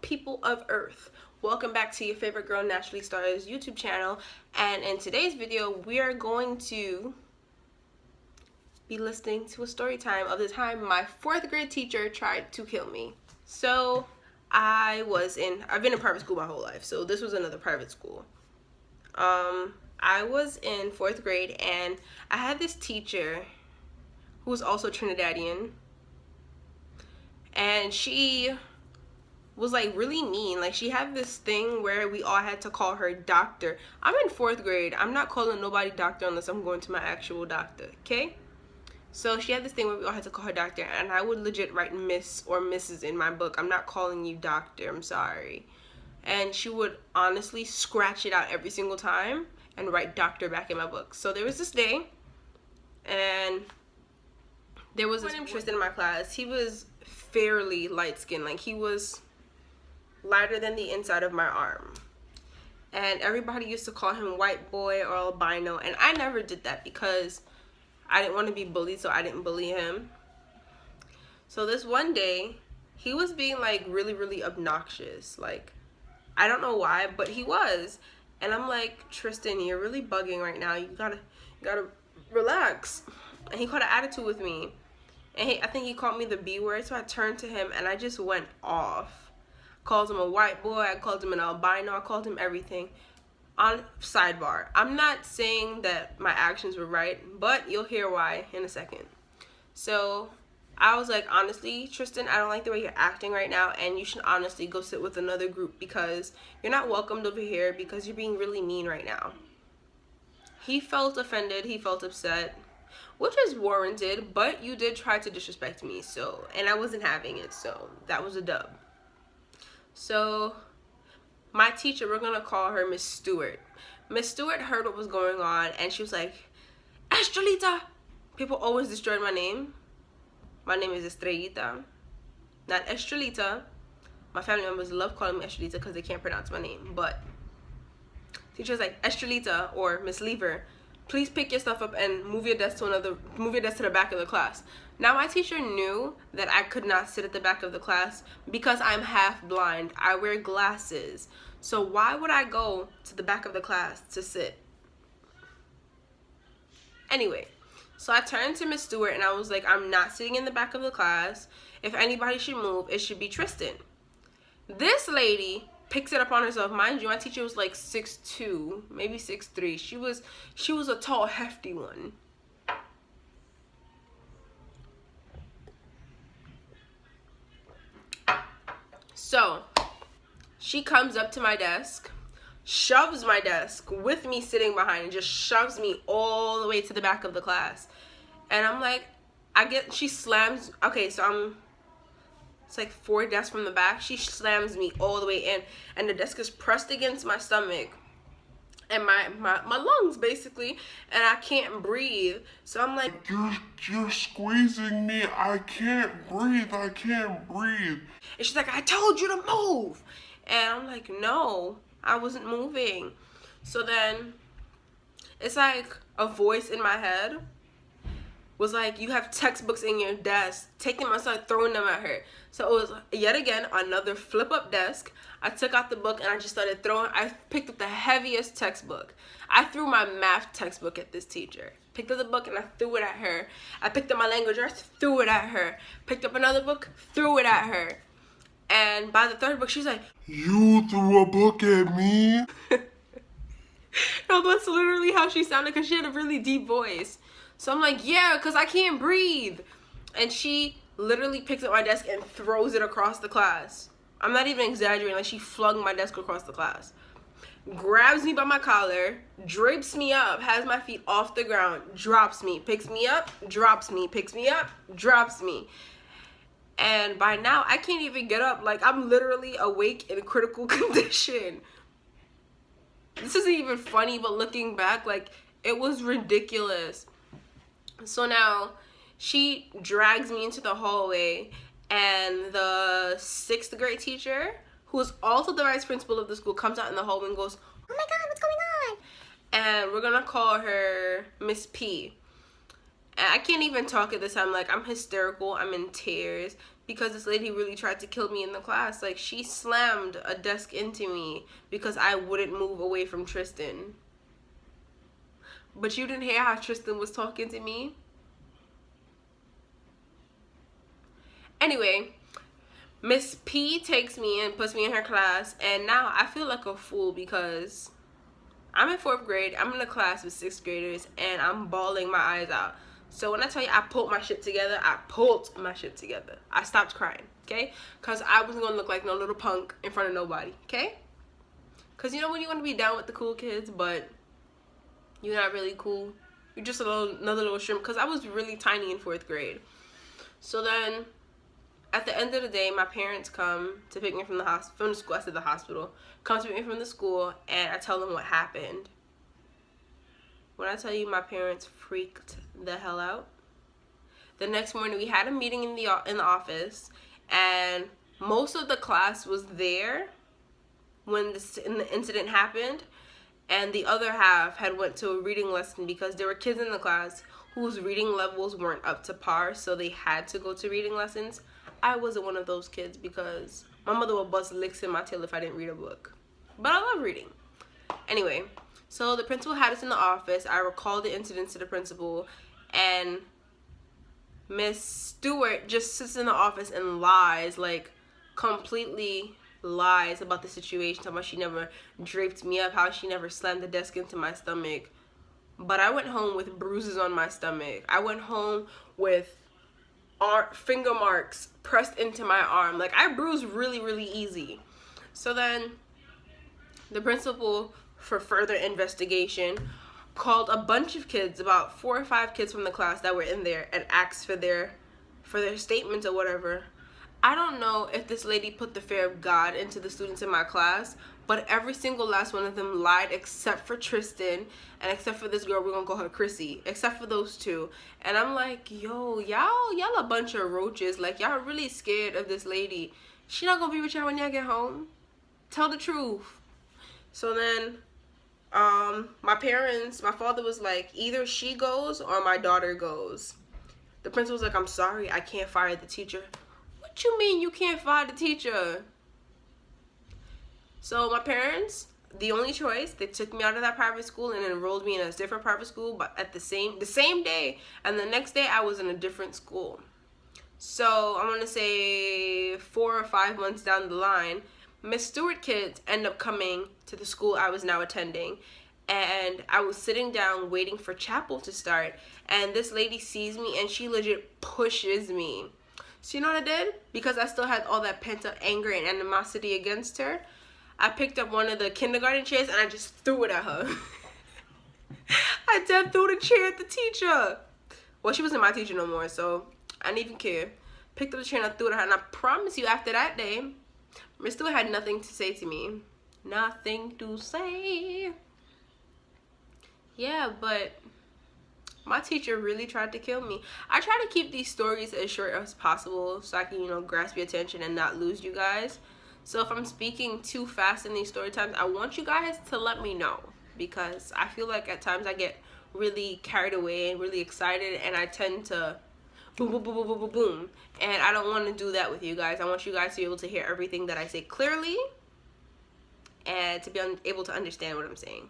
people of Earth? Welcome back to your favorite girl, Naturally Starr's YouTube channel. And in today's video, we are going to be listening to a story time of the time my 4th grade teacher tried to kill me. So I've been in private school my whole life, so this was another private school. I was in 4th grade and I had this teacher who was also Trinidadian, and she was like really mean. Like, she had this thing where we all had to call her doctor. I'm in 4th grade. I'm not calling nobody doctor unless I'm going to my actual doctor, okay? So she had this thing where we all had to call her doctor, and I would legit write Miss or Mrs. in my book. I'm not calling you doctor, I'm sorry. And she would honestly scratch it out every single time and write doctor back in my book. So there was this day, and there was this Tristan in my class. He was fairly light-skinned. Like, he was lighter than the inside of my arm. And everybody used to call him white boy or albino, and I never did that because I didn't want to be bullied, so I didn't bully him. So this one day, he was being like really obnoxious. Like, I don't know why, but he was. And I'm like, Tristan, you're really bugging right now. You gotta relax. And he caught an attitude with me. And I think he called me the B word, so I turned to him and I just went off. Called him a white boy, I called him an albino, I called him everything. On sidebar, I'm not saying that my actions were right, but you'll hear why in a second. So I was like, honestly, Tristan, I don't like the way you're acting right now, and you should honestly go sit with another group because you're not welcomed over here because you're being really mean right now. He felt offended, he felt upset, which is warranted, but you did try to disrespect me, so, and I wasn't having it, so that was a dub. So my teacher, we're gonna call her Miss Stewart. Miss Stewart heard what was going on, and she was like, Estrelita! People always destroyed my name. My name is Estrellita, not Estrelita. My family members love calling me Estrelita because they can't pronounce my name. But teacher was like, Estrelita or Miss Lever, please pick your stuff up and move your desk to the back of the class. Now my teacher knew that I could not sit at the back of the class because I'm half blind. I wear glasses. So why would I go to the back of the class to sit? Anyway, so I turned to Miss Stewart and I was like, I'm not sitting in the back of the class. If anybody should move, it should be Tristan. This lady picks it upon herself. Mind you, my teacher was like 6'2", maybe 6'3". She was a tall, hefty one. So she comes up to my desk, shoves my desk with me sitting behind, and just shoves me all the way to the back of the class. And I'm like, she slams, okay, so it's like 4 desks from the back. She slams me all the way in, and the desk is pressed against my stomach and my lungs, basically, and I can't breathe. So I'm like, you're squeezing me. I can't breathe. And she's like, I told you to move. And I'm like, no, I wasn't moving. So then it's like a voice in my head was like, you have textbooks in your desk. Take them and start throwing them at her. So it was yet again another flip up desk. I took out the book and I just started throwing. I picked up the heaviest textbook. I threw my math textbook at this teacher. Picked up the book and I threw it at her. I picked up my language arts, threw it at her. Picked up another book, threw it at her. And by the 3rd book, she's like, you threw a book at me? No, that's literally how she sounded because she had a really deep voice. So I'm like, yeah, because I can't breathe. And she literally picks up my desk and throws it across the class. I'm not even exaggerating. Like, she flung my desk across the class. Grabs me by my collar, drapes me up, has my feet off the ground, drops me, picks me up, drops me, picks me up, drops me. And by now, I can't even get up. Like, I'm literally awake in a critical condition. This isn't even funny, but looking back, like, it was ridiculous. So now, she drags me into the hallway, and the 6th grade teacher, who is also the vice principal of the school, comes out in the hallway and goes, oh my God, what's going on? And we're gonna call her Miss P. And I can't even talk at this time. Like, I'm hysterical, I'm in tears. because this lady really tried to kill me in the class. Like, she slammed a desk into me because I wouldn't move away from Tristan. But you didn't hear how Tristan was talking to me? Anyway, Miss P takes me and puts me in her class, and now I feel like a fool because I'm in 4th grade, I'm in a class with 6th graders, and I'm bawling my eyes out. So when I tell you I pulled my shit together, I pulled my shit together. I stopped crying, okay? Because I wasn't going to look like no little punk in front of nobody, okay? Because you know when you want to be down with the cool kids, but you're not really cool. You're just another little shrimp. Because I was really tiny in 4th grade. So then, at the end of the day, my parents come to pick me from the school. I said the hospital. Come to pick me from the school, and I tell them what happened. When I tell you my parents freaked the hell out. The next morning we had a meeting in the office, and most of the class was there when the incident happened, and the other half had went to a reading lesson because there were kids in the class whose reading levels weren't up to par, so they had to go to reading lessons. I wasn't one of those kids because my mother would bust licks in my tail if I didn't read a book. But I love reading. Anyway, so the principal had us in the office. I recalled the incident to the principal, and Miss Stewart just sits in the office and lies, like completely lies about the situation, talking about she never draped me up, how she never slammed the desk into my stomach. But I went home with bruises on my stomach. I went home with finger marks pressed into my arm. Like, I bruised really, really easy. So then the principal, for further investigation, called a bunch of kids, about 4 or 5 kids from the class that were in there, and asked for their statements or whatever. I don't know if this lady put the fear of God into the students in my class, but every single last one of them lied except for Tristan and except for this girl, we're gonna call her Chrissy, except for those 2. And I'm like, yo, y'all a bunch of roaches. Like, y'all really scared of this lady. She not gonna be with y'all when y'all get home. Tell the truth. So then my father was like, either she goes or my daughter goes. The principal was like, I'm sorry, I can't fire the teacher. What you mean you can't fire the teacher? So my parents, the only choice, they took me out of that private school and enrolled me in a different private school, but at the same day, and the next day I was in a different school. So I'm gonna say 4 or 5 months down the line, Miss Stewart kids end up coming to the school I was now attending, and I was sitting down waiting for chapel to start, and this lady sees me and she legit pushes me. So you know what I did? Because I still had all that pent up anger and animosity against her, I picked up one of the kindergarten chairs and I just threw it at her. I just threw the chair at the teacher. Well, she wasn't my teacher no more, so I didn't even care. Picked up the chair and I threw it at her, and I promise you, after that day, Miss Stewart had nothing to say to me. Nothing to say. Yeah, but my teacher really tried to kill me. I try to keep these stories as short as possible so I can, grasp your attention and not lose you guys. So if I'm speaking too fast in these story times, I want you guys to let me know, because I feel like at times I get really carried away and really excited, and I tend to boom, boom, boom, boom, boom, boom, boom. And I don't want to do that with you guys. I want you guys to be able to hear everything that I say clearly and to be able to understand what I'm saying.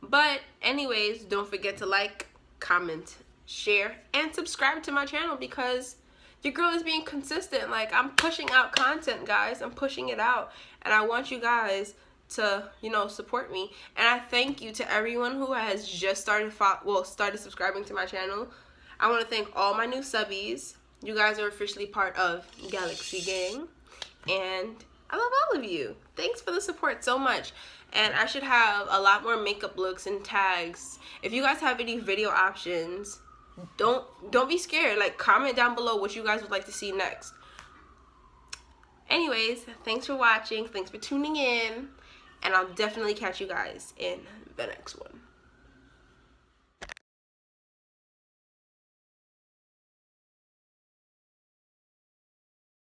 But anyways, don't forget to like, comment, share, and subscribe to my channel, because your girl is being consistent. Like, I'm pushing out content, guys. I'm pushing it out, and I want you guys to, support me. And I thank you to everyone who has just started subscribing to my channel. I want to thank all my new subbies. You guys are officially part of Galaxy Gang, and I love all of you. Thanks for the support so much. And I should have a lot more makeup looks and tags. If you guys have any video options, don't be scared. Like, comment down below what you guys would like to see next. Anyways, thanks for watching. Thanks for tuning in. And I'll definitely catch you guys in the next one.